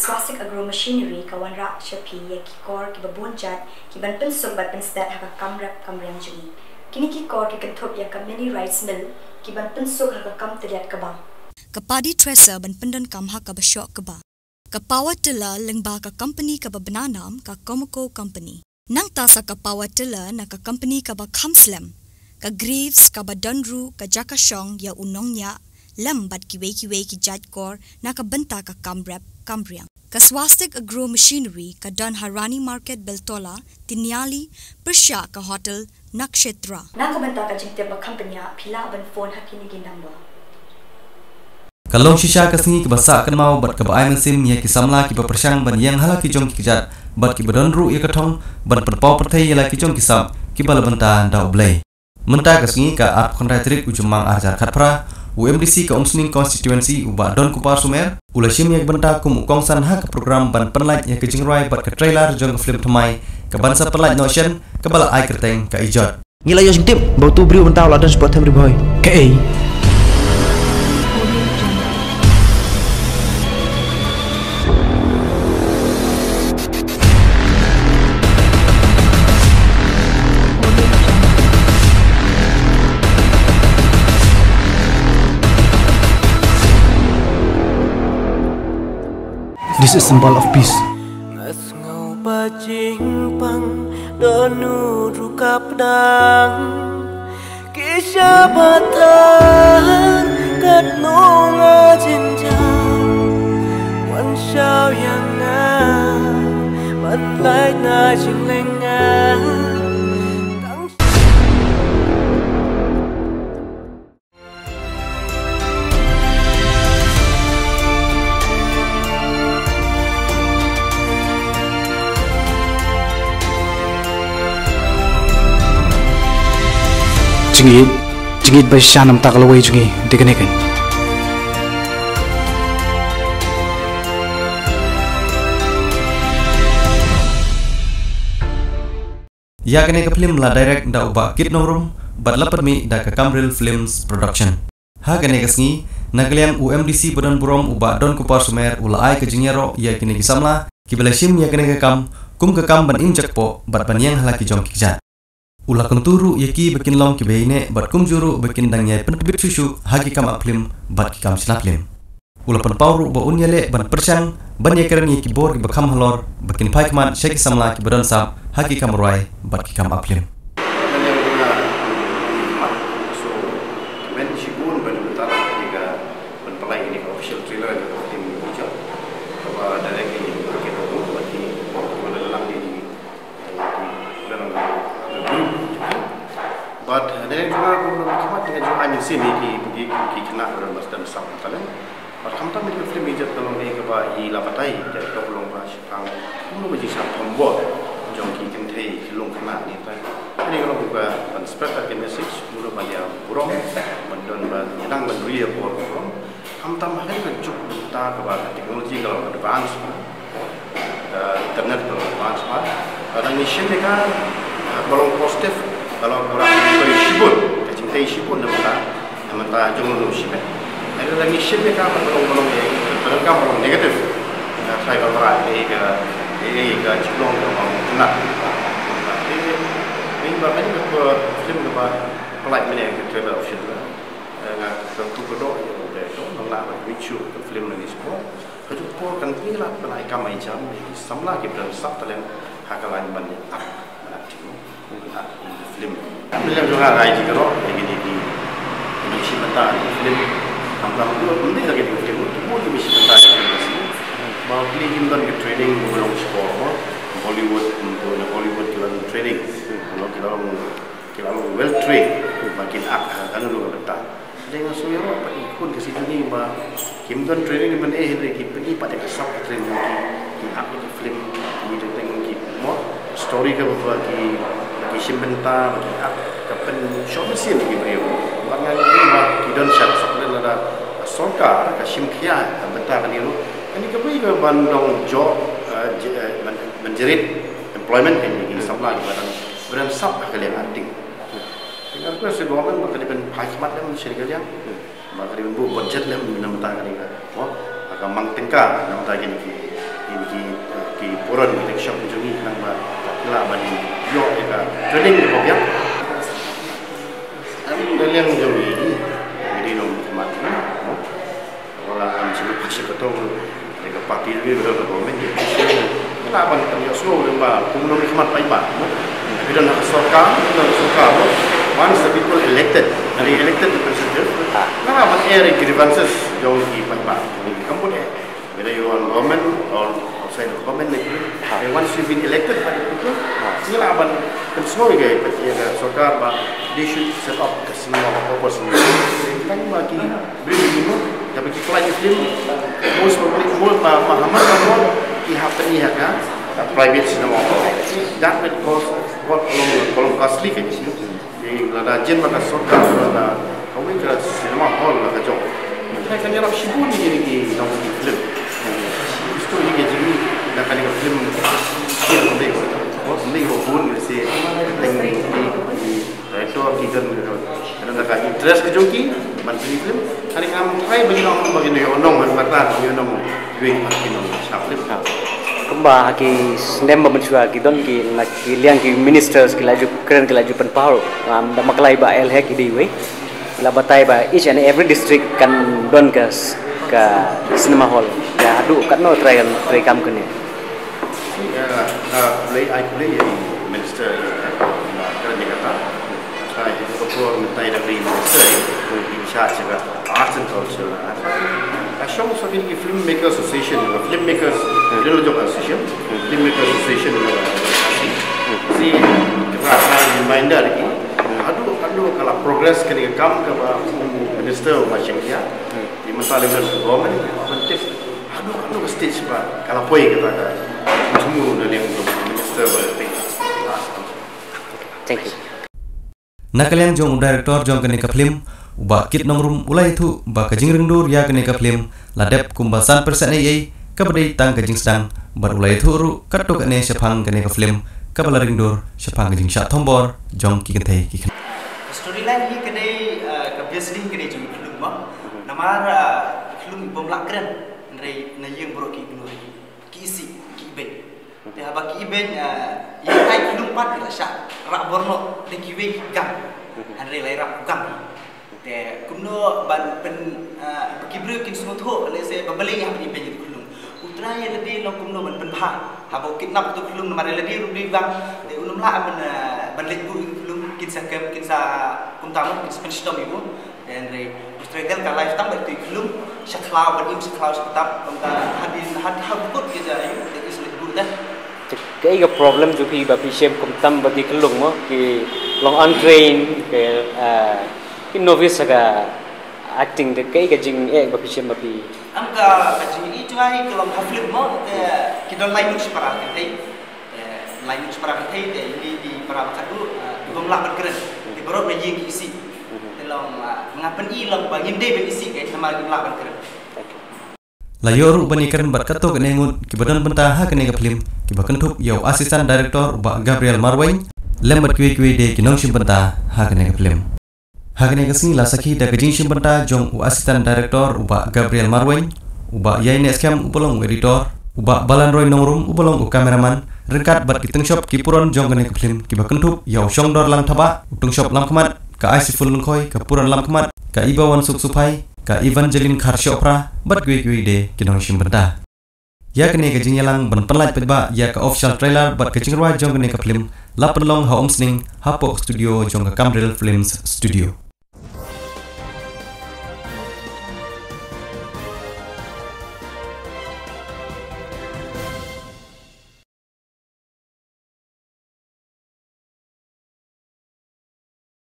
swastik agro machinery kawan rak shapi ya kikor ki babon jat ki ban pensuk bat penstat haka kamrap kamrang jui kini kikor ki kenthop ya mini rice mill ki ban pensuk haka kam teriat kaba ka padi thresher ban pendon kam haka ba shok kaba ka power tiller lengba ka company ka bananam ka Comaco company nang tasa ka power tiller na ka company ka ba Kamslem ka Greaves ka ba Donru ka Jakashong ya unongnya lambat ki wei ki jajkor na ka benta ka kamrap kamriang ka swastik agro machinery ka Don Harani market Beltola Tinyali Persha ka hotel Nakshetra na ka benta ka jingte ba company phila ban phone hakini gi number Kalong shisha kasni ki basa kan mau bat ka ba ai sim ya ki samla ki ba persang ban yang hala ki jong ki jat bat ki badon ru ya ka thong ban perpau perthai ya la ki jong ki sam ki bal banta da oblei menta kasni ka ap kontratrik ujumang arjar khatpra UMDC ka Omsning constituency uba Don Kupar Sumer ulashim yak benta kum kongsan ha ka program ban penlaj ya ke jingrai bat ka trailer jong film thamai ka bansa penlaj notion ka bala ai kerteng ka ijot ngila yo sing tip bau tu briu bentau ladan sport tham boy ke ai This is symbol of peace. Ngau bajing pang donu rukap dang kisah batan kat nunga jinjang wan xiao yang ban lai na jing leng jingit ba shanam takalaway jungi dikanikan ya kene ka film la direct da uba kit nongrum bat lapat mi da ka Kamril Films production ha kene kasni nagliang UMDC badan burom uba Don Kupar Sumer ula ai ka jingyaro ya kene ki samla ki belashim ya kene ka kam kum ka kam ban injak po bat ban yang hala ki jong ki jat Ula konturu yaki bikin long ki beine bat kum juru bikin dangnya penbit susu hagi kam aplim bat ki kam silaplim. Ula pen pauru ba unyale ban persang ban yekeren yaki bor ki bakam halor bikin paikman syaki samla ki badan sap hagi kam roy bat ki kam aplim. But then juga aku nak dengan juga hanya sini ki kena bermas dan sam kalian. But kamu tak mungkin film ini kalau ni keba i lapatai jadi tolong bahas tang. Kamu mesti sam pembuat jom ki kentai long kena ni tak. Ini kalau buka ban spread the message mula banyak burung mendon ban yang memberi apa burung. Kamu tak makan kan cukup kita keba teknologi kalau advance internet kalau advance dan mission mereka belum positif. Kalau orang itu sibuk, kecintai sibuk nama ta jumlah sibuk. Ada lagi sibuk kan belum terangkan belum negatif. Saya kalau ini ke jumlah orang kena. Ini berarti ke film apa pelaj mana ke trailer option lah. Tentu kedua itu nak review film ini semua. Kedua kan pilih pelaj kamai jam. Samla kita sab terlem hakalan banyak. Film. Film juga rai jika roh lagi di misi mentah film. Hamzah itu penting lagi di film itu boleh misi mentah film sini. Bahawa pilih himdan ke training belum sport, Hollywood untuk Hollywood kita training. Kalau kita well trained, makin akal kan lu betah. Dengan suyo apa ikut ke situ ni bah himdan training mana kita pergi pada kesap training ki akal film kita tengok ki mau story ke apa ki Isim benta bagi kapan short mesin lagi beliau. Bangan ini mah kidon shot sebenarnya ada songkar kasim kia benta kan itu. Ini kepi ke bandong job menjerit employment ini sampai badan sab kalian arting. Dengan aku sedoakan maka dipen hikmat dan syarikat maka dipen bu budget lah menambah kan ini. Oh, agak mang tengkar menambah gini. ki puran ki shop jungi nang ba la ban yo ka training ni bobya am dalian jungi ni no mat wala am sini pasir ko tong le ka parti ni be ko men ni la ban ka yo slow le ba kum no khmat pai ba we don't have sarkar once the people elected the president na ban air grievances jo ki pai ba ni kampun whether you are government or outside of government and once you've been elected by the people sila ban semua ke ya sarkar ba they should set up ke semua purpose ni kan bagi beri minimum tapi kita lagi film most probably more mahamat kan ki happen ni kan private cinema that would cost what kolom costly ke di lada jen maka sarkar lada kawin ke cinema hall la ka jom kita kan yarap shibun ni ni nama film itu ini jadi nak kali film film ni ni pun si director kita ada nak interest ke joki menteri film hari kamu try bagi orang man mata orang duit makin siap film kumba ki snem menchua ki don ki nak ki liang ki ministers ki laju keren ki laju penpau da maklai ba el hek di we la batai ba each and every district kan don ka cinema hall ya adu kan no try kam kene play minister keren ni kata saya itu ketua mentai dari minister in charge of arts and culture show so the filmmaker association filmmakers association si kerana reminder lagi adu kalau progress kena kam ke minister macam dia di masalah dengan government penting adu stage ba kalau poi kata semua dari minister thank you nakalian jong director jong kene ka film uba kit nongrum ulai thu ba ka jingring dur ya kene ka film ladep kumbasan persen ai ka badai tang ka jing sedang bar ulai thu ru katok kene shapang kene ka film ka balaring dur shapang jing sha thombor jong ki kethai ki storyline ni kene ka biasli kene jong film ma namar film bom lakren nrai na yung bro ki gnur ki isi ki ben te haba ki ben ya kai film pat la sha ra borno de ki we gam anre lai ra gam te kumno ban pen kibru kin suno tho le se babali ha ni ben kulung utra ya de lo kumno ban pen pha habo kidnap tu kulung mare le di ru di bang te unum la ban le ku kulung kin sa kem kin sa kuntam kin spen stom ibu anre struggle ka life tam tu kulung shaklau ban im shaklau setab kumta hadin had habut ke jayu de is le gur dah cái problem ju phi ba pi shem kum tam ba di klung mo ki long untrain ke ki novice ga acting de cái jing e ba pi shem ba pi am ka jing I chuai ke long haflim mo ki don lai mus para ke thai lai mus para ke thai de di para ka du bom la ban keren di baro ba ying isi de long ngapen I long ba yim de ben isi ke nama gi la ban keren layoru bani keren bat katok kene ngut ki badan benta ha kene ka film ki bakan thup yo assistant director ba Gabriel Marwain lembat kwe de ki nong sim benta ha kene ka film ha kene ka sini la sakhi da gajing sim benta jong u assistant director ba Gabriel Marwain uba yaine skam upolong editor uba balan roy nongrum upolong u cameraman rekat bat ki tengshop ki puron jong kene ka film ki bakan thup yo shong dor lang thaba tengshop lam khamat ka aisiful khoi ka puron lam khamat ka ibawan suk supai ka Evangeline Kharshopra bat gwe de kinong shimbenta ya kene ka jingyalang ban panlait peba ya ka official trailer bat ka jingrwa jong kene ka film la panlong ha omsning ha pok studio jong ka Camril Films studio